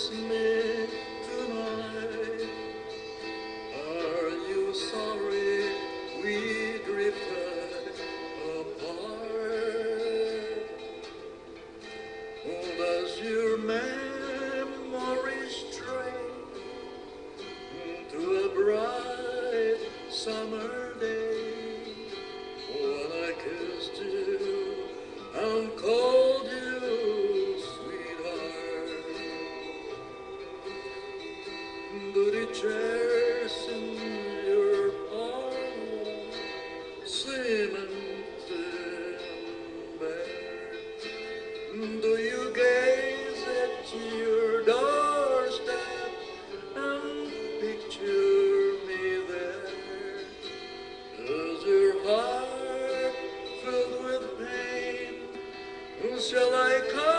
kiss me tonight? Are you sorry we drifted apart? Does your memory stray to a bright summer day when I kissed you and called you sweetheart? Do the chairs in your parlor seem empty and bare? Do you gaze at your doorstep and picture me there? Is your heart filled with pain? Shall I come